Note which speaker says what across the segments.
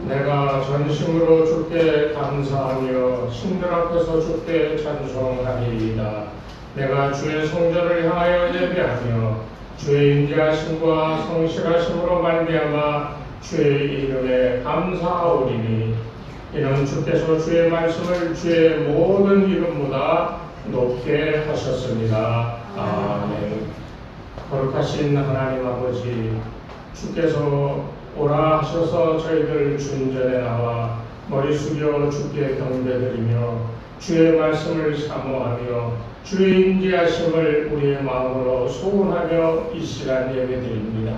Speaker 1: 내가 전심으로 주께 감사하며 신들 앞에서 주께 찬송하리이다. 내가 주의 성전을 향하여 예배하며 주의 인자하심과 성실하심으로 말미암아 주의 이름에 감사하오리니 이는 주께서 주의 말씀을 주의 모든 이름보다 높게 하셨습니다. 아멘. 거룩하신 하나님 아버지, 주께서 오라 하셔서 저희들 중전에 나와 머리 숙여 주께 경배드리며 주의 말씀을 사모하며 주의 인자하심을 우리의 마음으로 소원하며 이 시간 예배드립니다.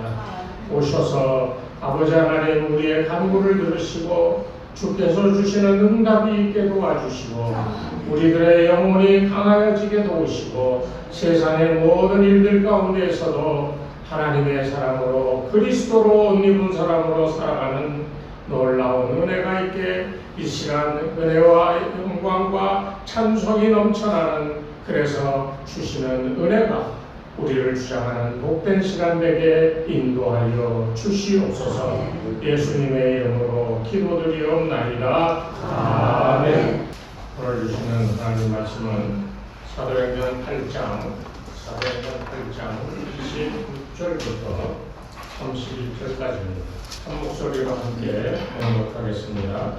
Speaker 1: 오셔서 아버지 하나님 우리의 간구를 들으시고 주께서 주시는 응답이 있게 도와주시고 우리들의 영혼이 강하여지게 도우시고 세상의 모든 일들 가운데에서도 하나님의 사랑으로 그리스도로 옷 입은 사람으로 살아가는 놀라운 은혜가 있게 이 시간 은혜와 영광과 찬송이 넘쳐나는 그래서 주시는 은혜가 우리를 주장하는 복된 시간 되게 인도하여 주시옵소서. 예수님의 이름으로 기도드리옵나이다. 아멘. 오늘 주시는 하나님 말씀은 사도행전 8장 26절부터 31절까지입니다. 한 목소리로 함께 봉독하겠습니다.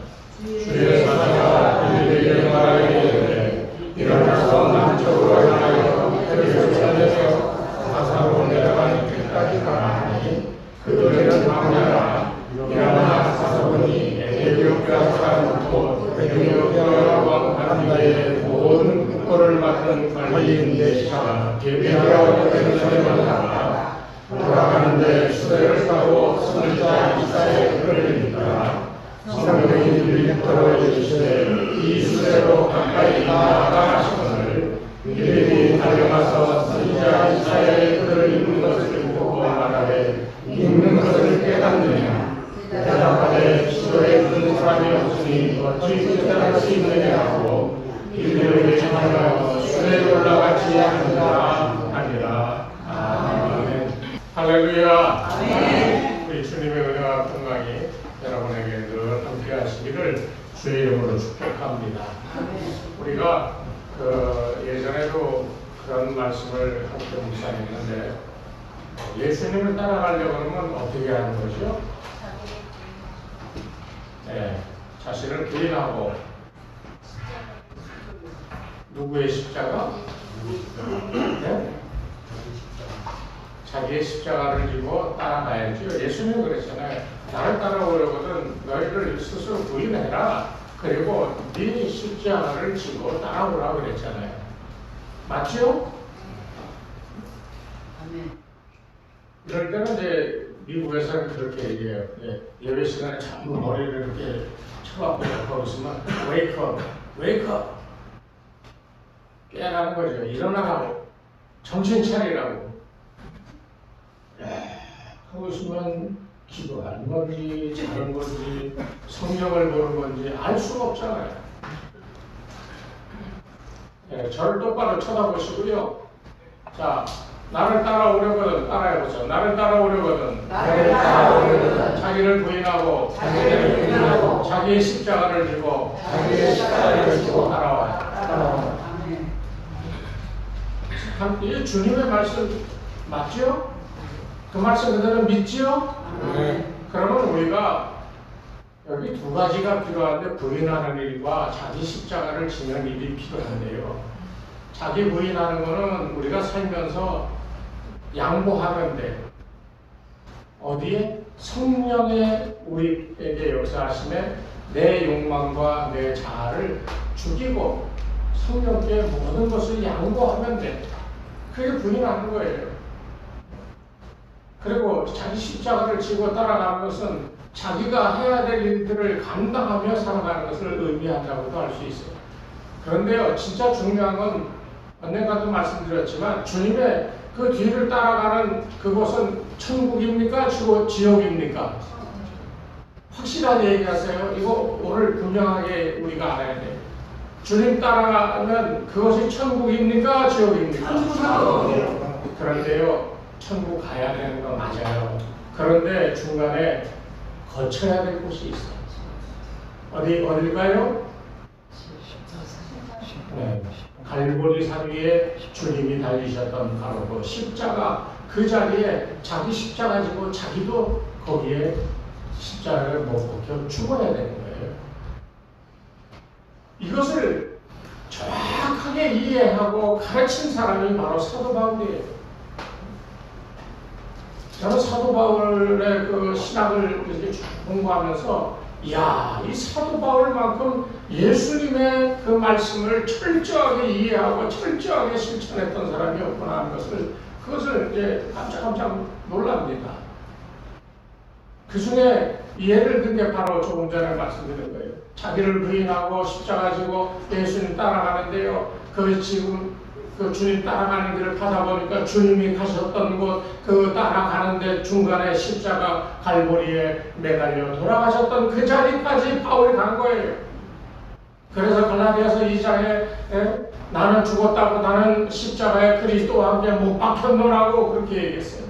Speaker 1: 주의 사자가 그들에게 말하기를 일어나서 남쪽으로 향하여 그들을 찾아서 가사로 내려가는 길까지 가라하니 그들은 광야라. 일어나 사사본이 에티오피아 사람부터 에티오피아 왕 다리의 모든 국고를 맡은 관리인 대시가 게비하여 예루살렘을 나가 돌아가는데 수레를 타고 선지자 이사야의 글을 읽더라. 성령이 빌립보로 이르시되 이 수레로 가까이 나아가 하시거늘 빌립이 달려가서 선지자 이사야의 글을 읽는 것을 보고 말하되 읽는 것을 깨닫느냐. 대답하되 시도에 든 사람이 없으니 어찌 깨달을 수 있느냐 하고 빌립에게 전하여 수레에 올라가지 않는다 하니라. 아멘. 할렐루야. 아멘. 우리 주님의 은혜와 건강이 여러분에게 늘 함께 하시기를 주의 이름으로 축복합니다. 우리가 예전에도 그런 말씀을 함께 묵상했는데 예수님을 따라가려고 하면 어떻게 하는 거죠? 네, 자신을 부인하고 누구의 십자가? 네? 자기의 십자가를 지고 따라가야죠. 예수님이 그랬잖아요. 나를 따라오려거든 너희들 스스로 부인해라. 그리고 네 십자가를 지고 따라오라고 그랬잖아요. 맞죠? 이럴 때는 이제 미국에서는 그렇게 얘기해요. 예배 시간에 자꾸 머리를 이렇게 쳐갖고 하고 있으면 웨이크업, 웨이크업 깨라는 거죠. 일어나라고, 정신 차리라고. 하고 있으면 기도하는 건지 자는 건지 성경을 보는 건지 알 수가 없잖아요. 저를 똑바로 쳐다보시고요. 자, 나를 따라오려거든 따라해보죠. 나를 따라오려거든 자기를 부인하고 자기의 십자가를 지고 따라와요. 이게 주님의 말씀 맞죠? 그 말씀 그대로 믿지요? 그러면 우리가 여기 두 가지가 필요한데 부인하는 일과 자기 십자가를 지는 일이 필요한데요. 자기 부인하는 거는 우리가 살면서 양보하는데 어디에? 성령의 우리에게 역사하심에 내 욕망과 내 자아를 죽이고 성령께 모든 것을 양보하면 돼. 그게 부인하는 거예요. 그리고 자기 십자가를 지고 따라가는 것은 자기가 해야 될 일들을 감당하며 살아가는 것을 의미한다고도 할 수 있어요. 그런데요, 진짜 중요한 건 언젠가도 말씀드렸지만 주님의 그 뒤를 따라가는 그곳은 천국입니까? 지옥입니까? 확실하게 얘기하세요. 이거 오늘 분명하게 우리가 알아야 돼요. 주님 따라가면 그것이 천국입니까? 지옥입니까? 그런데요, 천국 가야 되는 거 맞아요. 그런데 중간에 거쳐야 될 곳이 있어요. 어딜까요? 네. 갈보리 산 위에 주님이 달리셨던 바로 그 십자가, 그 자리에 자기 십자가 지고 자기도 거기에 십자가를 못 벗겨 죽어야 되는 거예요. 이것을 정확하게 이해하고 가르친 사람이 바로 사도 바울이에요. 저는 사도 바울의 그 신학을 이렇게 쭉 공부하면서, 이야, 이 사도 바울만큼 예수님의 그 말씀을 철저하게 이해하고 철저하게 실천했던 사람이 없구나 하는 것을, 그것을 이제 깜짝깜짝 놀랍니다. 그 중에 예를 든 게 바로 조금 전에 말씀드린 거예요. 자기를 부인하고 십자가 지고 예수님 따라가는데요. 그 지금 그 주님 따라가는 길을 가다 보니까 주님이 가셨던 곳, 그 따라가는데 중간에 십자가 갈보리에 매달려 돌아가셨던 그 자리까지 바울이 간 거예요. 그래서 갈라디아서 2장에 나는 죽었다고, 나는 십자가에 그리스도와 함께 못 박혔노라고 그렇게 얘기했어요.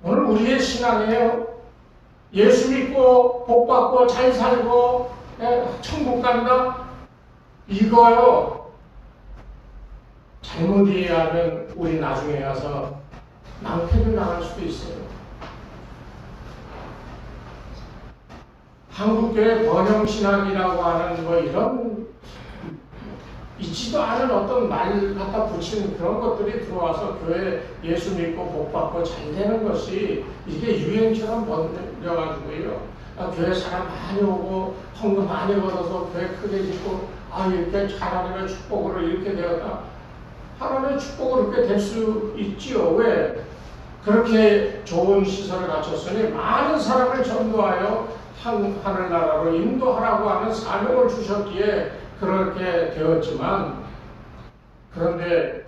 Speaker 1: 오늘 우리의 신앙이에요. 예수 믿고 복 받고 잘 살고 천국 간다, 이거요. 잘못 이해하면 우리 나중에 가서 낭패를 당할 수도 있어요. 한국교회 번영신학이라고 하는 뭐 이런 있지도 않은 어떤 말 갖다 붙이는 그런 것들이 들어와서 교회 예수 믿고 복 받고 잘 되는 것이 이게 유행처럼 번져가지고요. 교회 사람 많이 오고 헌금 많이 받아서 교회 크게 짓고 이렇게 하나님의 축복으로 이렇게 되었다. 하나님의 축복으로 이렇게 될 수 있지요. 왜? 그렇게 좋은 시설을 갖췄으니 많은 사람을 전도하여 하늘나라로 인도하라고 하는 사명을 주셨기에 그렇게 되었지만, 그런데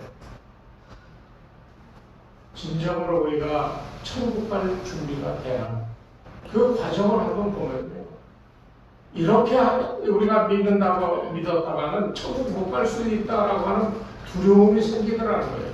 Speaker 1: 진정으로 우리가 천국 갈 준비가 되나? 그 과정을 한번 보면 돼요. 이렇게 우리가 믿었다가는 천국 못 갈 수 있다라고 하는 두려움이 생기더라는 거예요.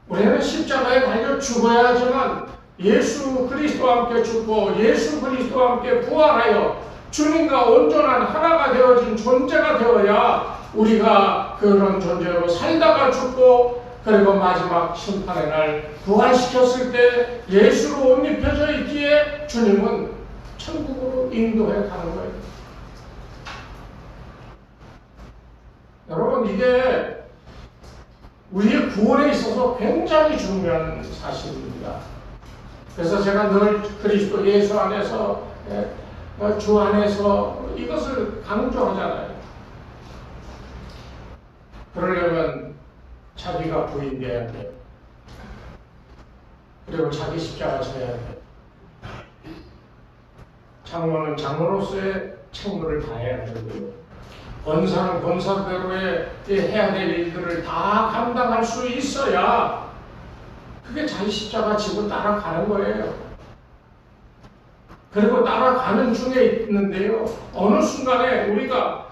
Speaker 1: 우리는 십자가에 달려 죽어야 하지만 예수 그리스도와 함께 죽고 예수 그리스도와 함께 부활하여 주님과 온전한 하나가 되어진 존재가 되어야 우리가 그런 존재로 살다가 죽고, 그리고 마지막 심판의 날 부활시켰을 때 예수로 옷 입혀져 있기에 주님은 천국으로 인도해 가는 거예요. 여러분, 이게 우리의 구원에 있어서 굉장히 중요한 사실입니다. 그래서 제가 늘 그리스도 예수 안에서, 주 안에서 이것을 강조하잖아요. 그러려면 자기가 부인돼야 돼. 그리고 자기 십자가 져야 돼. 장로는 장로로서의 책무를 다해야 되고요. 권사는 권사대로의 해야 될 일들을 다 감당할 수 있어야 그게 자기 십자가 지고 따라가는 거예요. 그리고 따라가는 중에 있는데요. 어느 순간에 우리가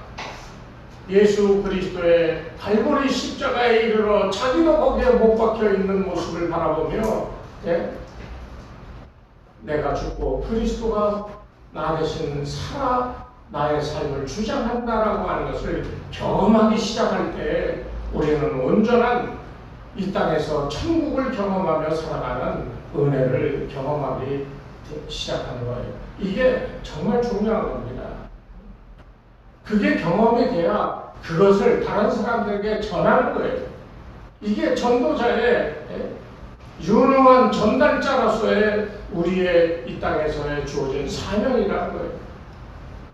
Speaker 1: 예수 그리스도의 갈보리 십자가에 이르러 자기도 거기에 못 박혀 있는 모습을 바라보며 내가 죽고 그리스도가 나 대신 살아 나의 삶을 주장한다라고 하는 것을 경험하기 시작할 때 우리는 온전한 이 땅에서 천국을 경험하며 살아가는 은혜를 경험하기 시작하는 거예요. 이게 정말 중요한 겁니다. 그게 경험이 돼야 그것을 다른 사람들에게 전하는 거예요. 이게 전도자의 유능한 전달자로서의 우리의 이 땅에서의 주어진 사명이라는 거예요.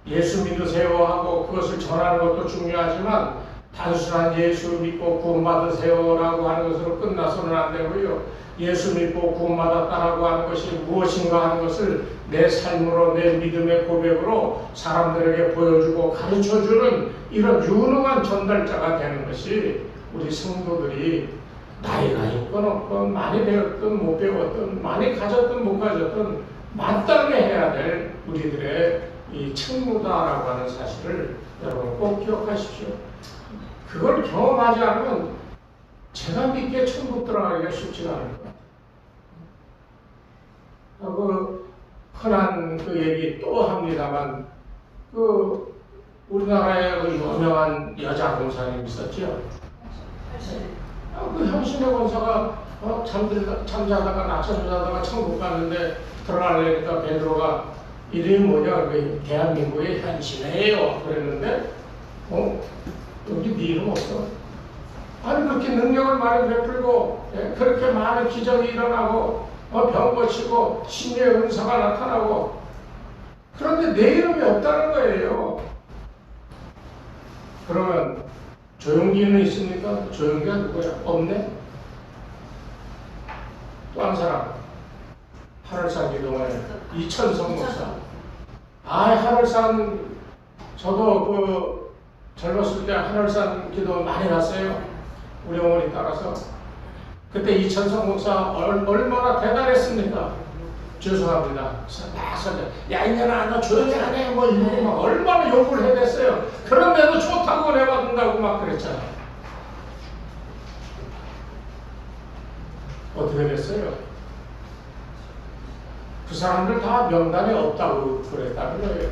Speaker 1: 예수 믿으세요 하고 그것을 전하는 것도 중요하지만 단순한 예수 믿고 구원받으세요라고 하는 것으로 끝나서는 안 되고요. 예수 믿고 구원받았다라고 하는 것이 무엇인가 하는 것을 내 삶으로, 내 믿음의 고백으로 사람들에게 보여주고 가르쳐주는 이런 유능한 전달자가 되는 것이 우리 성도들이 나이가 있건 없건 많이 배웠든 못 배웠든 많이 가졌든 못 가졌든 마땅히 해야 될 우리들의 이 책무다라고 하는 사실을 여러분 꼭 기억하십시오. 그걸 경험하지 않으면 제가 믿기에 천국 들어가기가 쉽지가 않을 거예요. 흔한 그 얘기 또 합니다만 그 우리나라에 그 유명한 여자 권사님 있었죠. 그 현신의 권사가 잠자다가 낮잠 자다가 천국 갔는데 들어가려니까 베드로가 이름이 뭐냐? 그 대한민국의 현신이에요. 그랬는데 여기 네 이름 없어. 아니 그렇게 능력을 많이 베풀고 그렇게 많은 기적이 일어나고 병 고치고 신의 은사가 나타나고 그런데 내 이름이 없다는 거예요. 그러면 조용기는 있습니까? 조용기가 누구야? 없네? 또 한 사람 하늘산 기도원에 이천성 목사. 하늘산 저도 그 젊었을 때 하늘산 기도 많이 갔어요. 우리 어머니 따라서. 그때 이천성 목사 얼마나 대단했습니까? 죄송합니다. 야 이년아 너 조용히 하네 뭐 이러고 막 얼마나 욕을 해댔어요. 그런데도 좋다고 내받는다고 막 그랬잖아요. 어떻게 됐어요? 그 사람들 다 명단에 없다고 그랬다는 거예요.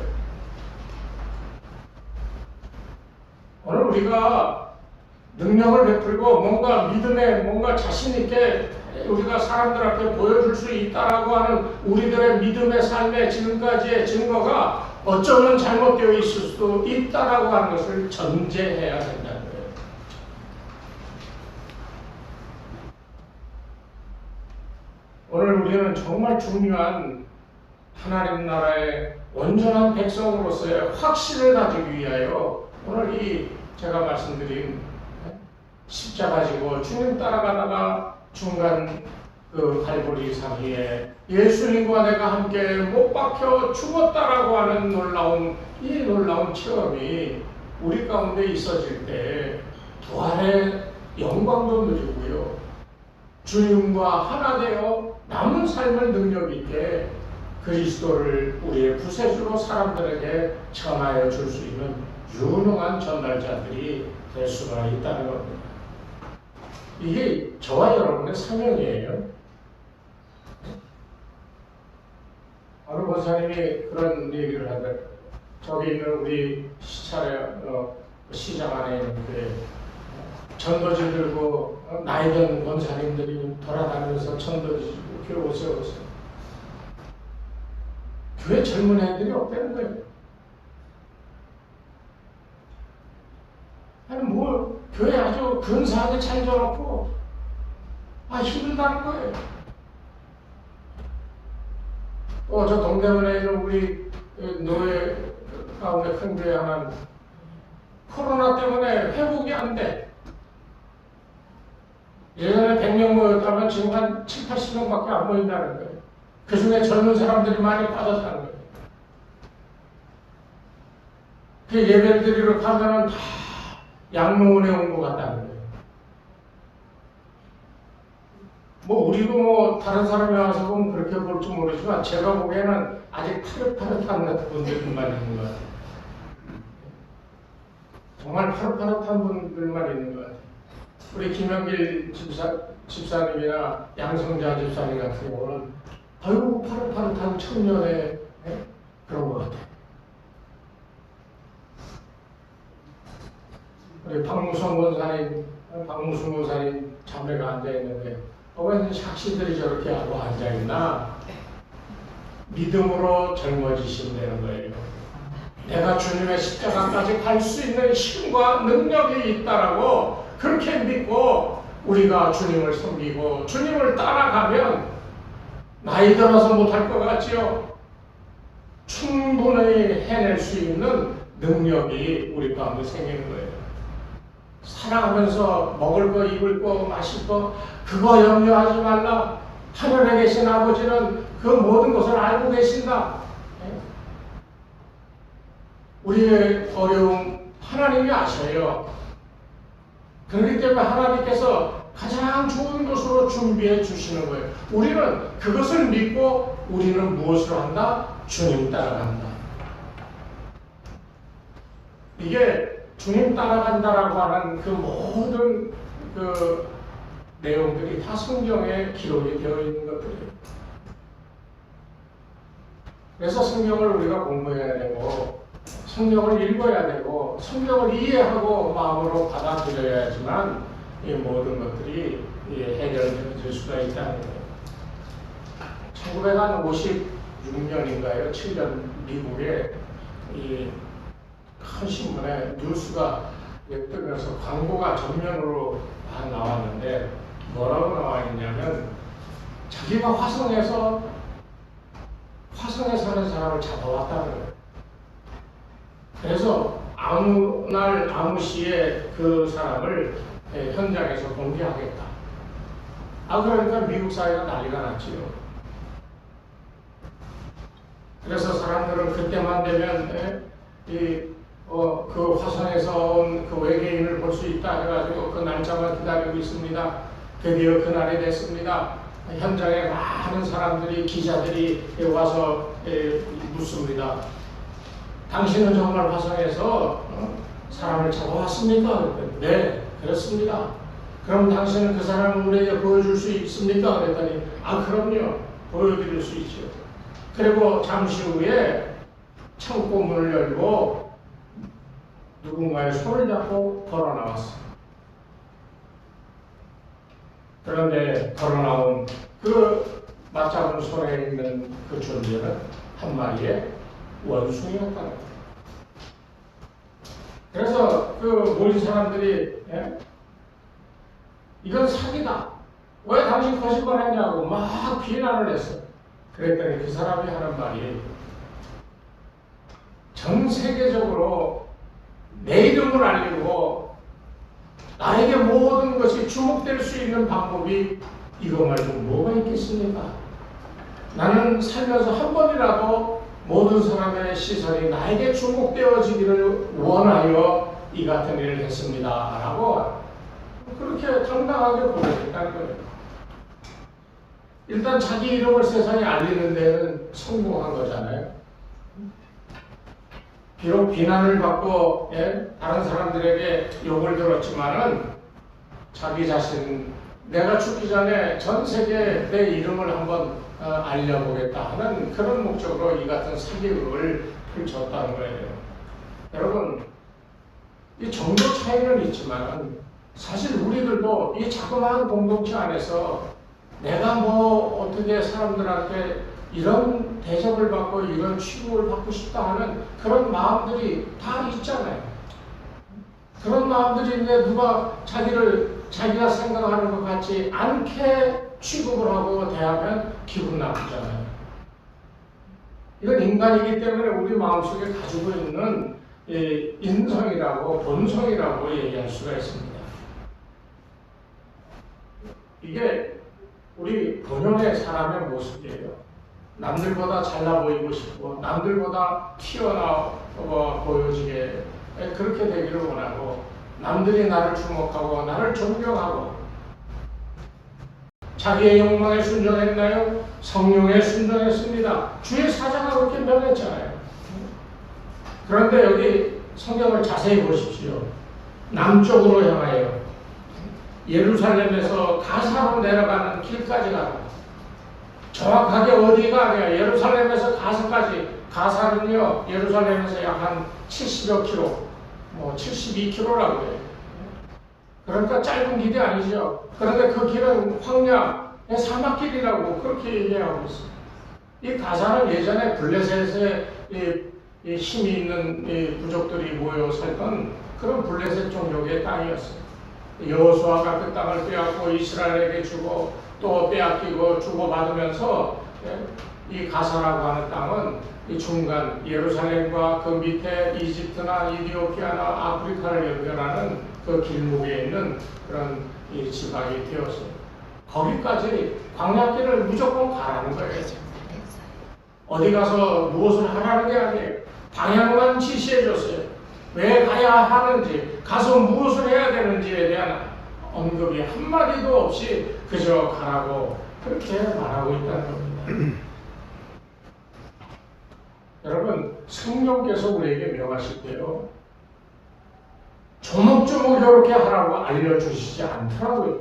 Speaker 1: 오늘 우리가 능력을 베풀고 뭔가 믿음에 뭔가 자신있게 우리가 사람들 앞에 보여줄 수 있다라고 하는 우리들의 믿음의 삶의 지금까지의 증거가 어쩌면 잘못되어 있을 수도 있다라고 하는 것을 전제해야 된다는 거예요. 오늘 우리는 정말 중요한 하나님 나라의 온전한 백성으로서의 확신을 가지기 위하여 오늘 제가 말씀드린 십자가 지고 주님 따라가다가 중간 그 갈보리 사기에 예수님과 내가 함께 못 박혀 죽었다라고 하는 놀라운 체험이 우리 가운데 있어질 때 부활의 영광도 누리고요. 주님과 하나 되어 남은 삶을 능력 있게 그리스도를 우리의 구세주로 사람들에게 전하여 줄 수 있는 유능한 전달자들이 될 수가 있다는 겁니다. 이게 저와 여러분의 사명이에요. 어느 권사님이 그런 얘기를 하더라고요. 저기 있는 우리 시장 안에 있는 전도지 들고 나이 든 권사님들이 돌아다니면서 전도지 교회 오세요. 교회 젊은 애들이 없다는 거예요. 아니 교회 아주 근사하게 잘 져놓고 힘들다는 거예요. 저 동대문에 있는 우리 노예 가운데 큰 교회 하나는 코로나 때문에 회복이 안 돼. 예전에 100명 모였다면 지금 한 7, 80명밖에 안 모인다는 거예요. 그 중에 젊은 사람들이 많이 빠졌다는 거예요. 그 예배를 드리러 가면은 다 양로원에 온 것 같다는 거예요. 우리도 다른 사람이 와서 보면 그렇게 볼지 모르지만 제가 보기에는 아직 파릇파릇한 분들만 있는 것 같아요. 정말 파릇파릇한 분들만 있는 것 같아요. 우리 김영길 집사님이나 양성자 집사님 같은 경우는 파릇파릇한 청년의 그런 것 같아요. 우리 박무순 권사님 자매가 앉아있는데 왜 샥시들이 저렇게 하고 앉아있나? 믿음으로 젊어지신다는 거예요. 내가 주님의 십자가까지 갈 수 있는 힘과 능력이 있다라고 그렇게 믿고 우리가 주님을 섬기고 주님을 따라가면 나이 들어서 못할 것 같지요? 충분히 해낼 수 있는 능력이 우리 가운데 생기는 거예요. 살아가면서 먹을 거, 입을 거, 마실 거 그거 염려하지 말라. 하늘에 계신 아버지는 그 모든 것을 알고 계신다. 우리의 어려움 하나님이 아셔요. 그렇기 때문에 하나님께서 가장 좋은 것으로 준비해 주시는 거예요. 우리는 그것을 믿고 우리는 무엇을 한다? 주님 따라간다. 이게 주님 따라간다라고 하는 그 모든 그 내용들이 다 성경에 기록이 되어 있는 것들이에요. 그래서 성경을 우리가 공부해야 되고 성경을 읽어야 되고 성경을 이해하고 마음으로 받아들여야지만 이 모든 것들이 해결될 수가 있다는 거예요. 1956년인가요? 7년 미국에 이 큰 신문에 뉴스가 뜨면서 광고가 전면으로 다 나왔는데 뭐라고 나와 있냐면 자기가 화성에 사는 사람을 잡아왔다는 거예요. 그래서 아무 날 아무 시에 그 사람을 현장에서 공개하겠다. 그러니까 미국 사회가 난리가 났지요. 그래서 사람들은 그때만 되면 그 화성에서 온 그 외계인을 볼 수 있다 해가지고 그 날짜만 기다리고 있습니다. 드디어 그날이 됐습니다. 현장에 많은 사람들이 기자들이 와서 묻습니다. 당신은 정말 화성에서 사람을 잡아왔습니까? 네, 그렇습니다. 그럼 당신은 그 사람을 우리에게 보여줄 수 있습니까? 그랬더니 그럼요. 보여드릴 수 있죠. 그리고 잠시 후에 창고 문을 열고 누군가의 손을 잡고 걸어 나왔어요. 그런데 걸어 나온 그 맞잡은 손에 있는 그 존재는 한 마리의 원숭이였다는 거예요. 그래서 그 모인 사람들이 이건 사기다. 왜 당신 거짓말했냐고 막 비난을 했어요. 그랬더니 그 사람이 하는 말이 전 세계적으로 내 이름을 알리고 나에게 모든 것이 주목될 수 있는 방법이 이거 말고 뭐가 있겠습니까? 나는 살면서 한 번이라도 모든 사람의 시선이 나에게 주목되어지기를 원하여 이 같은 일을 했습니다. 라고 그렇게 당당하게 보여줬다는 거예요. 일단 자기 이름을 세상에 알리는 데는 성공한 거잖아요. 비록 비난을 받고 다른 사람들에게 욕을 들었지만은 자기 자신 내가 죽기 전에 전 세계에 내 이름을 한번 알려보겠다 하는 그런 목적으로 이 같은 사기극을 펼쳤다는 거예요. 여러분, 이 정도 차이는 있지만 사실 우리들도 이 자그마한 공동체 안에서 내가 뭐 어떻게 사람들한테 이런 대접을 받고 이런 취급을 받고 싶다 하는 그런 마음들이 다 있잖아요. 그런 마음들이 있는데 누가 자기가 생각하는 것 같지 않게 취급을 하고 대하면 기분 나쁘잖아요. 이건 인간이기 때문에 우리 마음속에 가지고 있는 인성이라고 본성이라고 얘기할 수가 있습니다. 이게 우리 본연의 사람의 모습이에요. 남들보다 잘나 보이고 싶고 남들보다 튀어나와 보여지게 그렇게 되기를 원하고 남들이 나를 주목하고 나를 존경하고 자기의 욕망에 순종했나요? 성령에 순종했습니다. 주의 사자가 그렇게 명했잖아요. 그런데 여기 성경을 자세히 보십시오. 남쪽으로 향하여 예루살렘에서 가사로 내려가는 길까지 가라. 정확하게 어디가 아니야. 예루살렘에서 가사까지. 가사는요, 예루살렘에서 약 한 70여 킬로, 72킬로라고 해요. 그러니까 짧은 길이 아니죠. 그런데 그 길은 황야의 사막길이라고 그렇게 얘기하고 있어요. 이 가사는 예전에 블레셋에 힘이 있는 부족들이 모여 살던 그런 블레셋 종족의 땅이었어요. 여호수아가 그 땅을 빼앗고 이스라엘에게 주고 또 빼앗기고 주고받으면서 이 가사라고 하는 땅은 이 중간 예루살렘과 그 밑에 이집트나 이디오피아나 아프리카를 연결하는 그 길목에 있는 그런 이 지방이 되었어요. 거기까지 광야길을 무조건 가라는 거예요. 어디 가서 무엇을 하라는 게 아니에요. 방향만 지시해 줬어요. 왜 가야 하는지, 가서 무엇을 해야 되는지에 대한 언급이 한마디도 없이 그저 가라고 그렇게 말하고 있다는 겁니다. 여러분, 성령께서 우리에게 명하실 때요, 조목조목 이렇게 하라고 알려주시지 않더라고요.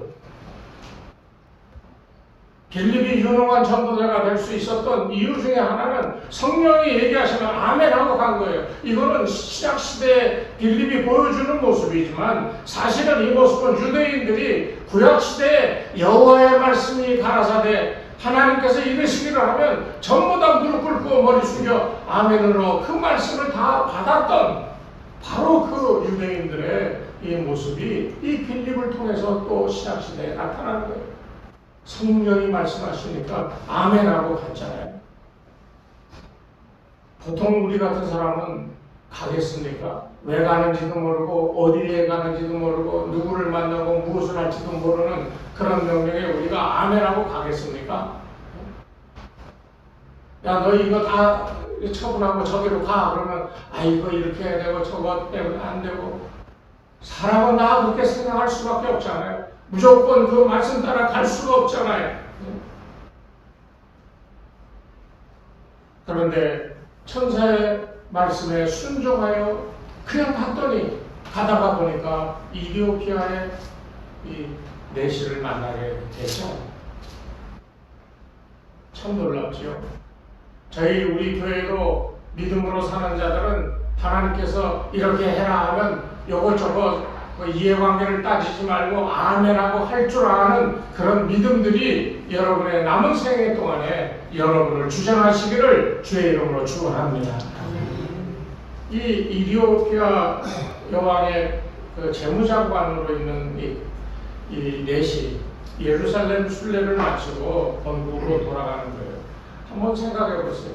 Speaker 1: 빌립이 유능한 전도자가 될 수 있었던 이유 중에 하나는 성령이 얘기하시면 아멘 하고 간 거예요. 이거는 신약시대에 빌립이 보여주는 모습이지만 사실은 이 모습은 유대인들이 구약시대에 여호와의 말씀이 가라사대 하나님께서 이르시기를 하면 전부 다 무릎 꿇고 머리 숙여 아멘으로 그 말씀을 다 받았던 바로 그 유대인들의 이 모습이 이 빌립을 통해서 또 신약시대에 나타나는 거예요. 성령이 말씀하시니까 아멘하고 갔잖아요. 보통 우리 같은 사람은 가겠습니까? 왜 가는지도 모르고 어디에 가는지도 모르고 누구를 만나고 무엇을 할지도 모르는 그런 명령에 우리가 아멘하고 가겠습니까? 야, 너 이거 다 처분하고 저기로 가. 그러면 아, 이거 이렇게 해야 되고 저거 때문에 안 되고. 사람은 다 그렇게 생각할 수밖에 없잖아요. 무조건 그 말씀 따라 갈 수가 없잖아요. 그런데 천사의 말씀에 순종하여 그냥 갔더니 가다가 보니까 이디오피아의 이 내시를 만나게 됐죠. 참 놀랍지요. 우리 교회로 믿음으로 사는 자들은 하나님께서 이렇게 해라 하면 요거 저거 이해관계를 따지지 말고 아멘하고 할 줄 아는 그런 믿음들이 여러분의 남은 생애 동안에 여러분을 주장하시기를 주의 이름으로 축원합니다. 이 이디오피아 여왕의 그 재무장관으로 있는 이 넷이 예루살렘 순례를 마치고 본국으로 돌아가는 거예요. 한번 생각해 보세요.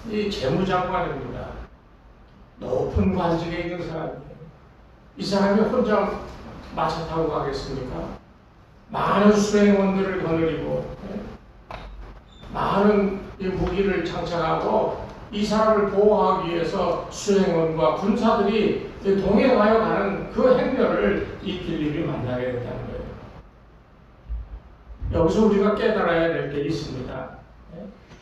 Speaker 1: 이 재무장관입니다. 높은 관직에 있는 사람이에요. 이 사람이 혼자 마차 타고 가겠습니까? 많은 수행원들을 거느리고 많은 무기를 장착하고 이 사람을 보호하기 위해서 수행원과 군사들이 동행하여 가는 그 행렬을 이 빌립이 만나게 됐다는 거예요. 여기서 우리가 깨달아야 될 게 있습니다.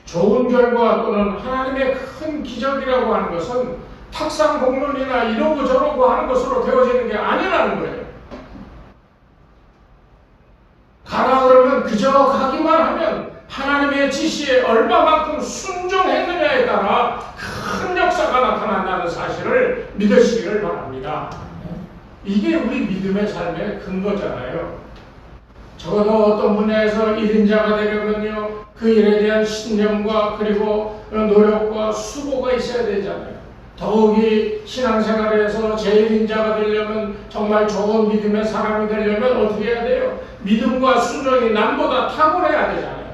Speaker 1: 좋은 결과 또는 하나님의 큰 기적이라고 하는 것은 탁상 공론이나 이러고 저러고 하는 것으로 되어지는 게 아니라는 거예요. 가라 그러면 그저 가기만 하면 하나님의 지시에 얼마만큼 순종했느냐에 따라 큰 역사가 나타난다는 사실을 믿으시기를 바랍니다. 이게 우리 믿음의 삶의 근거잖아요. 적어도 어떤 분야에서 1인자가 되려면요, 그 일에 대한 신념과 그리고 노력과 수고가 있어야 되잖아요. 더욱이 신앙생활에서 제1인자가 되려면, 정말 좋은 믿음의 사람이 되려면 어떻게 해야 돼요? 믿음과 순종이 남보다 탁월해야 되잖아요.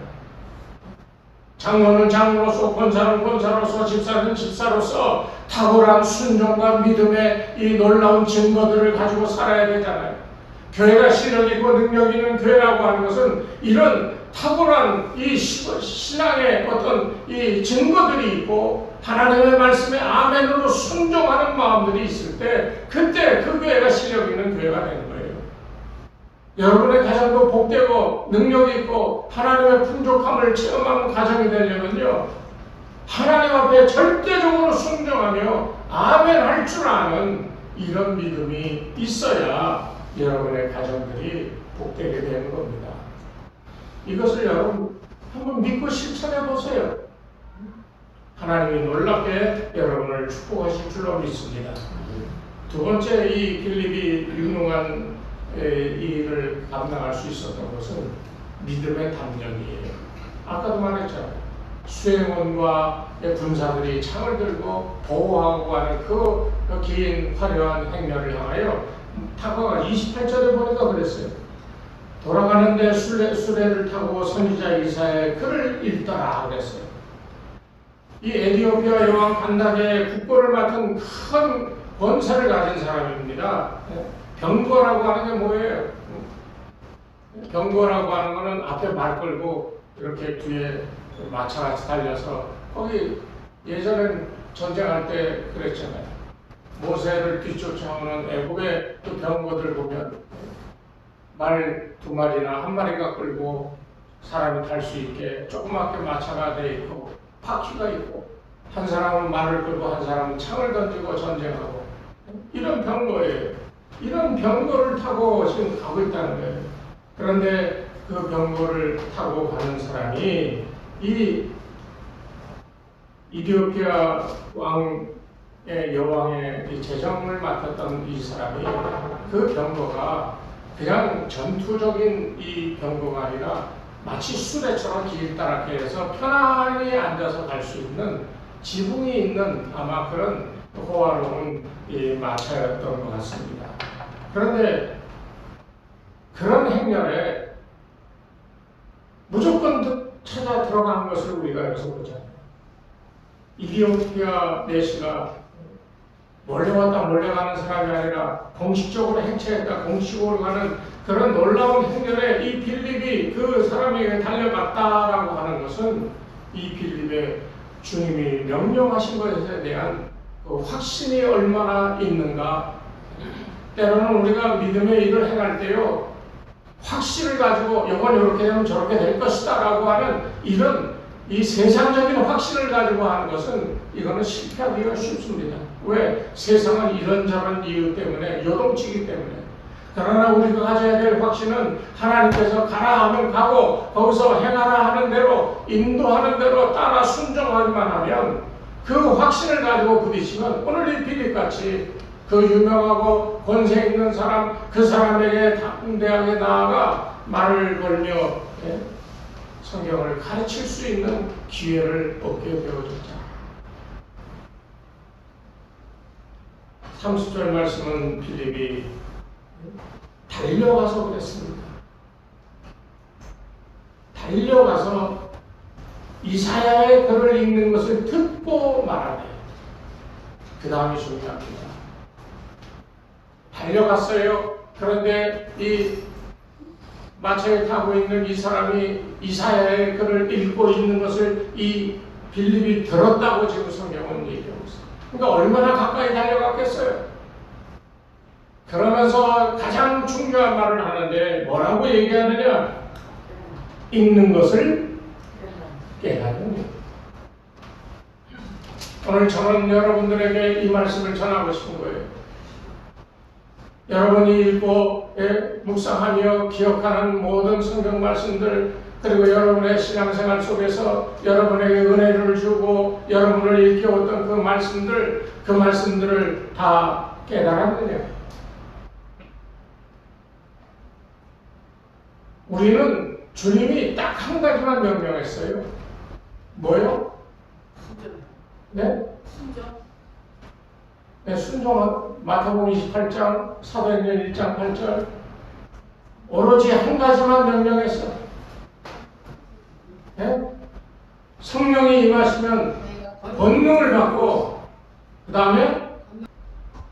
Speaker 1: 장로는 장로로서, 권사는 권사로서, 집사는 집사로서 탁월한 순종과 믿음의 이 놀라운 증거들을 가지고 살아야 되잖아요. 교회가 실력 있고 능력 있는 교회라고 하는 것은 이런 탁월한 이 신앙의 어떤 이 증거들이 있고 하나님의 말씀에 아멘으로 순종하는 마음들이 있을 때 그때 그 교회가 실력 있는 교회가 되는 거예요. 여러분의 가정도 복되고 능력 있고 하나님의 풍족함을 체험하는 가정이 되려면요, 하나님 앞에 절대적으로 순종하며 아멘 할 줄 아는 이런 믿음이 있어야 여러분의 가정들이 복되게 되는 겁니다. 이것을 여러분 한번 믿고 실천해 보세요. 하나님이 놀랍게 여러분을 축복하실 줄로 믿습니다. 두 번째, 이 빌립이 유능한 이 일을 감당할 수 있었던 것은 믿음의 담력이에요. 아까도 말했잖아요. 수행원과 군사들이 창을 들고 보호하고 하는 그 긴 화려한 행렬을 향하여 타고가 28절에 보니까 그랬어요. 돌아가는데 수레를 타고 선지자 이사야의 글을 읽더라 그랬어요. 이 에티오피아 여왕 간닥의 국보를 맡은 큰 권세를 가진 사람입니다. 병거라고 하는 게 뭐예요? 병거라고 하는 거는 앞에 말 끌고 이렇게 뒤에 마차같이 달려서, 거기 예전엔 전쟁할 때 그랬잖아요. 모세를 뒤쫓아오는 애국의 그 병거들 보면 말 2마리나 1마리가 끌고 사람이 탈 수 있게 조그맣게 마차가 돼 있고 바퀴가 있고, 한 사람은 말을 끌고 한 사람은 창을 던지고 전쟁하고, 이런 병거예요. 이런 병거를 타고 지금 가고 있다는 거예요. 그런데 그 병거를 타고 가는 사람이 이 이디오피아 왕의 여왕의 이 재정을 맡았던 이 사람이 그 병거가 그냥 전투적인 이 병거가 아니라 마치 수레처럼 길다랗게 해서 편안히 앉아서 갈 수 있는 지붕이 있는 아마 그런 호화로운 이 마차였던 것 같습니다. 그런데 그런 행렬에 무조건 찾아 들어간 것을 우리가 여기서 보잖아요. 이디오피아 내시가 몰래 왔다 몰래 가는 사람이 아니라 공식적으로 해체했다 공식으로 가는 그런 놀라운 행렬에 이 빌립이 그 사람에게 달려갔다라고 하는 것은 이 빌립의 주님이 명령하신 것에 대한 그 확신이 얼마나 있는가. 때로는 우리가 믿음의 일을 행할 때요 확신을 가지고 이건 이렇게 되면 저렇게 될 것이다 라고 하는 이런 이 세상적인 확신을 가지고 하는 것은 이거는 실패하기가 쉽습니다. 왜? 세상은 이런저런 이유 때문에 요동치기 때문에. 그러나 우리가 가져야 될 확신은 하나님께서 가라 하면 가고 거기서 행하라 하는 대로 인도하는 대로 따라 순종하기만 하면 그 확신을 가지고 부딪히면 오늘 이 빌립같이 그 유명하고 권세 있는 사람 그 사람에게 담대하게 나아가 말을 걸며 성경을 가르칠 수 있는 기회를 얻게 되어졌다. 30절 말씀은 빌립이 달려가서 그랬습니다. 달려가서 이사야의 글을 읽는 것을 듣고 말하네. 그 다음이 중요합니다. 달려갔어요. 그런데 이 마차에 타고 있는 이 사람이 이사야의 글을 읽고 있는 것을 이 빌립이 들었다고 지금 성경은 얘기하고 있어요. 그러니까 얼마나 가까이 달려갔겠어요. 그러면서 가장 중요한 말을 하는데 뭐라고 얘기하느냐? 읽는 것을 깨닫는. 오늘 저는 여러분들에게 이 말씀을 전하고 싶은 거예요. 여러분이 읽고 묵상하며 기억하는 모든 성경 말씀들 그리고 여러분의 신앙생활 속에서 여러분에게 은혜를 주고 여러분을 일깨웠던 그 말씀들을 다 깨달았느냐? 우리는 주님이 딱 한 가지만 명령했어요. 뭐요? 네? 네, 순종은 마태복음 28장, 사도행전 1장 8절 오로지 한 가지만 명령했어. 네? 성령이 임하시면 권능을 받고 그 다음에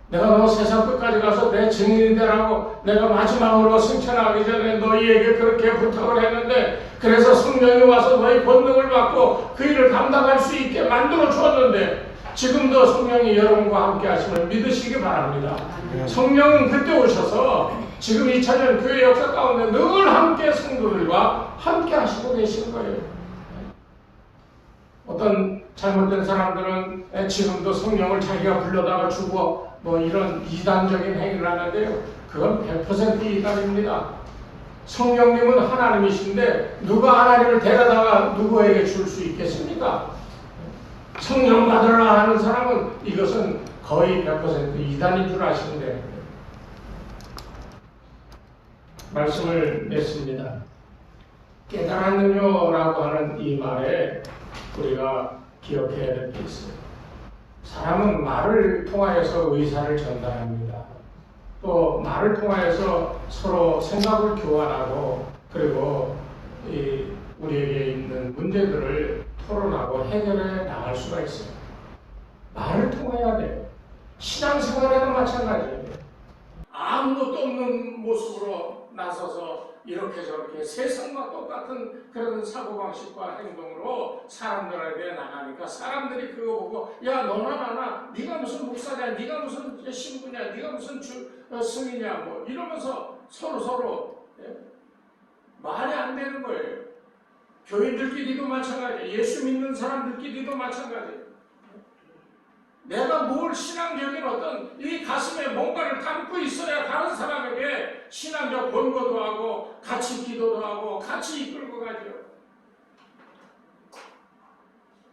Speaker 1: 내가 너 세상 끝까지 가서 내 증인이 되라고 내가 마지막으로 승천하기 전에 너희에게 그렇게 부탁을 했는데 그래서 성령이 와서 너희 권능을 받고 그 일을 감당할 수 있게 만들어 주었는데 지금도 성령이 여러분과 함께 하심을 믿으시기 바랍니다. 성령은 그때 오셔서 지금 2000년 교회 역사 가운데 늘 함께 성도들과 함께 하시고 계신 거예요. 어떤 잘못된 사람들은 지금도 성령을 자기가 불러다가 주고 뭐 이런 이단적인 행위를 하는데요. 그건 100% 이단입니다. 성령님은 하나님이신데 누가 하나님을 데려다가 누구에게 줄 수 있겠습니까? 성령 받으라 하는 사람은 이것은 거의 100% 이단인 줄 아시는데 말씀을 냈습니다. 깨달았느냐라고 하는 이 말에 우리가 기억해야 될 게 있어요. 사람은 말을 통하여서 의사를 전달합니다. 또 말을 통하여서 서로 생각을 교환하고 그리고 우리에게 있는 문제들을 토론하고 해결해 나갈 수가 있어요. 말을 통해야 돼요. 신앙생활에도 마찬가지예요. 아무것도 없는 모습으로 나서서 이렇게 저렇게 세상과 똑같은 그런 사고방식과 행동으로 사람들에게 나가니까 사람들이 그거 보고 야 너나 나나 네가 무슨 목사냐 네가 무슨 신부냐 네가 무슨 승이냐 뭐 이러면서 서로 말이 안 되는 거예요. 교인들끼리도 마찬가지예요. 예수 믿는 사람들끼리도 마찬가지예요. 내가 뭘 신앙적인 어떤 이 가슴에 뭔가를 담고 있어야 다른 사람에게 신앙적 권고도 하고 같이 기도도 하고 같이 이끌고 가죠.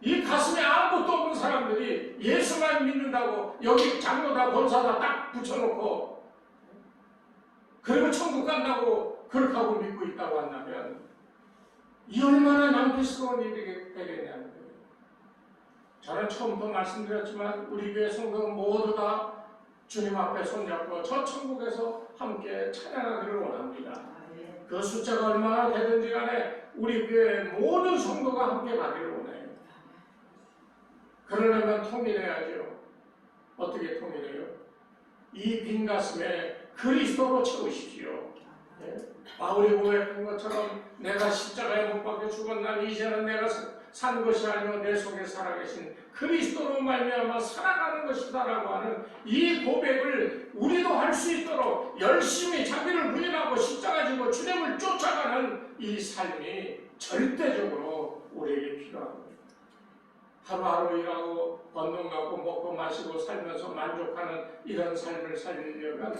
Speaker 1: 이 가슴에 아무것도 없는 사람들이 예수만 믿는다고 여기 장로다 권사다 딱 붙여놓고 그리고 천국 간다고 그렇게 하고 믿고 있다고 한다면 이 얼마나 낭패스러운 일이 되겠냐는 거예요. 저는 처음부터 말씀드렸지만 우리 교회 성도는 모두 다 주님 앞에 손잡고 저 천국에서 함께 찬양하기를 원합니다. 그 숫자가 얼마나 되든지 간에 우리 교회 모든 성도가 함께 가기를 원해요. 그러려면 통일해야죠. 어떻게 통일해요? 이 빈 가슴에 그리스도로 채우십시오. 네? 바울이 고백한 것처럼 내가 십자가에 못 박혀 죽었나니 이제는 내가 산 것이 아니오 내 속에 살아계신 그리스도로 말미암아 살아가는 것이다라고 하는 이 고백을 우리도 할 수 있도록 열심히 자기를 부인하고 십자가 지고 주님을 쫓아가는 이 삶이 절대적으로 우리에게 필요합니다. 하루하루 일하고 번 돈 갖고 먹고 마시고 살면서 만족하는 이런 삶을 살리려면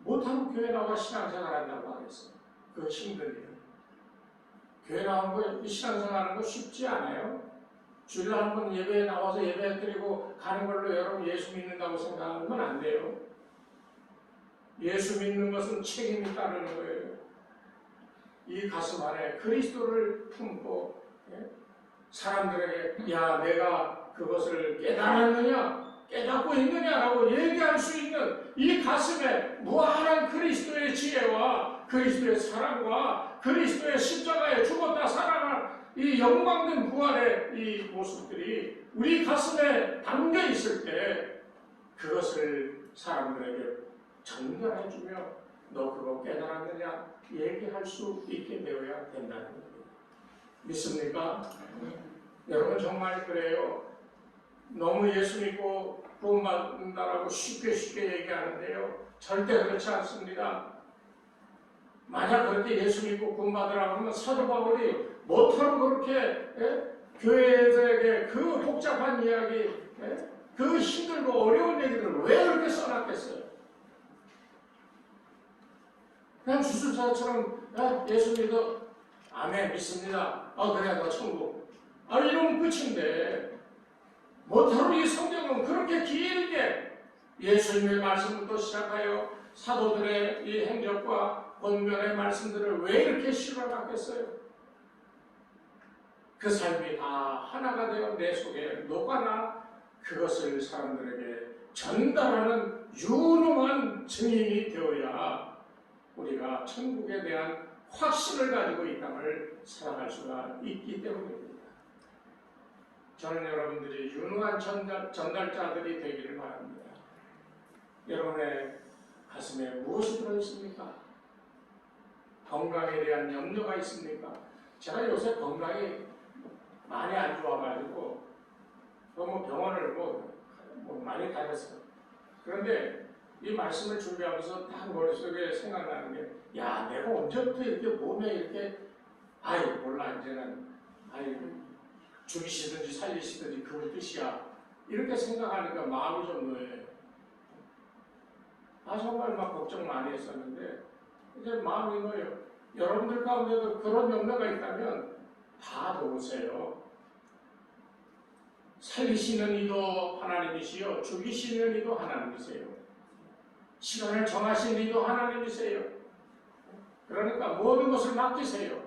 Speaker 1: 못하고 교회 나와 신앙생활 한다고 하겠어요. 그거 힘든 일. 교회 나온 거 신앙생활 하는 거 쉽지 않아요. 주일날 한 번 예배에 나와서 예배 드리고 가는 걸로 여러분 예수 믿는다고 생각하는 건 안 돼요. 예수 믿는 것은 책임이 따르는 거예요. 이 가슴 안에 그리스도를 품고 사람들에게 야 내가 그것을 깨달았느냐 깨닫고 있느냐라고 얘기할 수 있는 이 가슴에 무한한 그리스도의 지혜와 그리스도의 사랑과 그리스도의 십자가에 죽었다 살아난 이 영광된 부활의 이 모습들이 우리 가슴에 담겨 있을 때 그것을 사람들에게 전달해주며 너 그거 깨달았느냐 얘기할 수 있게 되어야 된다는 겁니다. 믿습니까? 여러분 정말 그래요. 너무 예수 믿고 구원 받는다라고 쉽게 얘기하는데요. 절대 그렇지 않습니다. 만약 그렇게 예수 믿고 구원 받으라고 하면 사도 바울이 못하러 그렇게 교회들에게 그 복잡한 이야기 그 힘들고 어려운 얘기를 왜 그렇게 써놨겠어요? 그냥 주술사처럼 예수 믿어 아멘 믿습니다. 그래 너 천국 이러면 끝인데 못하러 이 성경은 그렇게 길게 예수님의 말씀부터 시작하여 사도들의 이 행적과 권면의 말씀들을 왜 이렇게 실어놨겠어요? 그 삶이 다 하나가 되어 내 속에 녹아나 그것을 사람들에게 전달하는 유능한 증인이 되어야 우리가 천국에 대한 확신을 가지고 이 땅을 살아갈 수가 있기 때문입니다. 저는 여러분들이 유능한 전달자들이 되기를 바랍니다. 여러분의 가슴에 무엇이 들어있습니까? 건강에 대한 염려가 있습니까? 제가 요새 건강이 많이 안 좋아가지고 너무 병원을 많이 다녔어요. 그런데 이 말씀을 준비하면서 딱 머릿속에 생각나는 게 야 내가 언제부터 이렇게 몸에 이렇게 몰라 이제는 죽이시든지 살리시든지 그걸 뜻이야 이렇게 생각하니까 마음이 좀 놓여요. 정말 막 걱정 많이 했었는데 이제 마음이 놓여요. 여러분들 가운데도 그런 염려가 있다면 다 놓으세요. 살리시는 이도 하나님이시요 죽이시는 이도 하나님이세요. 시간을 정하신 이도 하나님이세요. 그러니까 모든 것을 맡기세요.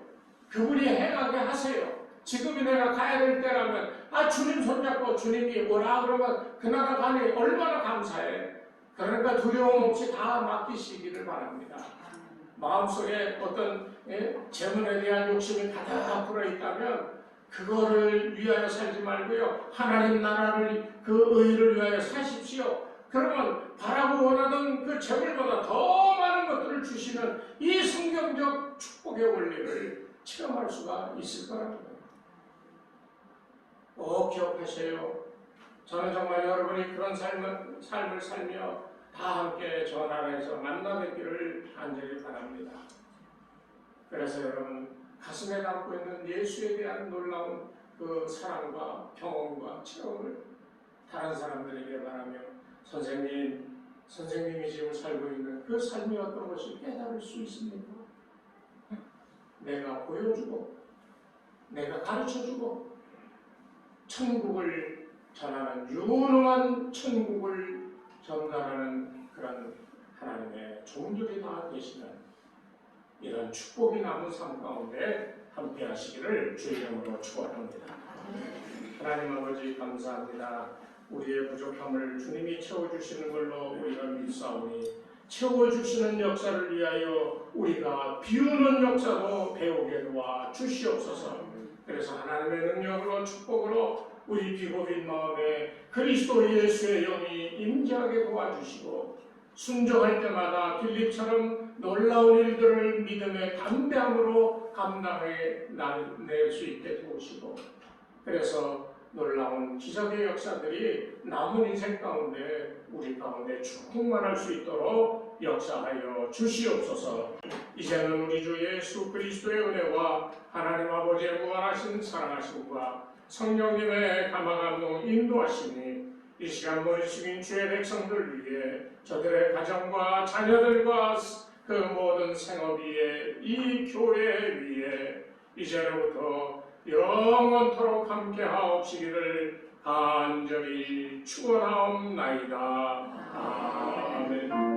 Speaker 1: 그분이 행하게 하세요. 지금이 내가 가야 될 때라면 주님 손잡고 주님이 뭐라 그러면 그 나라 가니 얼마나 감사해. 그러니까 두려움 없이 다 맡기시기를 바랍니다. 마음속에 어떤 재물에 대한 욕심이 가득 불어있다면 그거를 위하여 살지 말고요. 하나님 나라를 그 의를 위하여 사십시오. 그러면 바라고 원하던 그 재물보다 더 많은 것들을 주시는 이 성경적 축복의 원리를 체험할 수가 있을 거라는 거예요. 꼭 기억하세요. 저는 정말 여러분이 그런 삶을 살며 다 함께 저 나라에서 만나뵙기를 간절히 바랍니다. 그래서 여러분 가슴에 담고 있는 예수에 대한 놀라운 그 사랑과 경험과 체험을 다른 사람들에게 말하며 선생님이 지금 살고 있는 그 삶이 어떤 것을 깨달을 수 있습니까? 내가 보여주고 내가 가르쳐주고 천국을 전하는 유능한 천국을 전달하는 그런 하나님의 종들이 다 계시는 이런 축복이 남은 삶 가운데 함께 하시기를 주의 이름으로 축원합니다. 하나님 아버지 감사합니다. 우리의 부족함을 주님이 채워주시는 걸로 우리가 믿사오니 채워주시는 역사를 위하여 우리가 비우는 역사도 배우게 도와 주시옵소서. 그래서 하나님의 능력으로 축복으로 우리 비고빈 마음에 그리스도 예수의 영이 임재하게 도와주시고 순종할 때마다 빌립처럼 놀라운 일들을 믿음의 담대함으로 감당해낼 수 있게 도우시고 그래서 놀라운 기적의 역사들이 남은 인생 가운데 우리 가운데 충만할 수 있도록 역사하여 주시옵소서. 이제는 우리 주 예수 그리스도의 은혜와 하나님 아버지의 무한하신 사랑하심과 성령님의 감화감동 인도하심이 이 시간 머리 숙인 주의 백성들 위해 저들의 가정과 자녀들과 그 모든 생업 위에 이 교회 위에 이제로부터 영원토록 함께 하옵시기를 간절히 축원하옵나이다. 아멘.